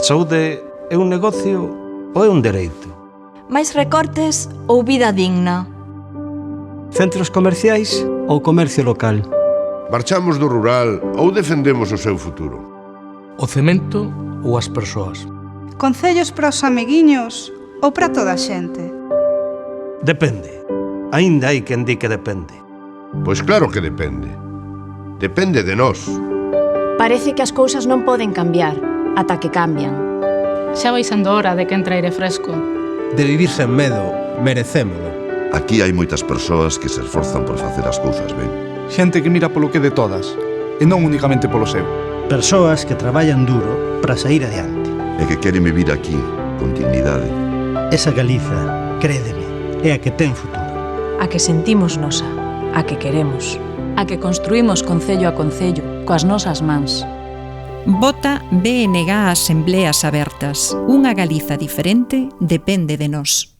saúde é un negocio ou é un dereito? Máis recortes ou vida digna? Centros comerciais ou comercio local? Marchamos do rural ou defendemos o seu futuro? O cemento ou as persoas? Concellos para os amiguiños ou para toda a xente? Depende. Aínda hai quen di que depende. Pois claro que depende. Depende de nós. Parece que as cousas non poden cambiar ata que cambian. Xa vai sendo hora de que entre aire fresco. De vivir sen medo, merecémolo. Aquí hai moitas persoas que se esforzan por facer as cousas ben. Xente que mira polo que de todas, e non únicamente polo seu. Persoas que traballan duro para sair adiante. E que queren vivir aquí, con dignidade. Esa Galiza, crédeme, é a que ten futuro. A que sentimos nosa, a que queremos. A que construímos concello a concello, coas nosas mans. Vota BNG Asembleas Abertas. Unha Galiza diferente depende de nós.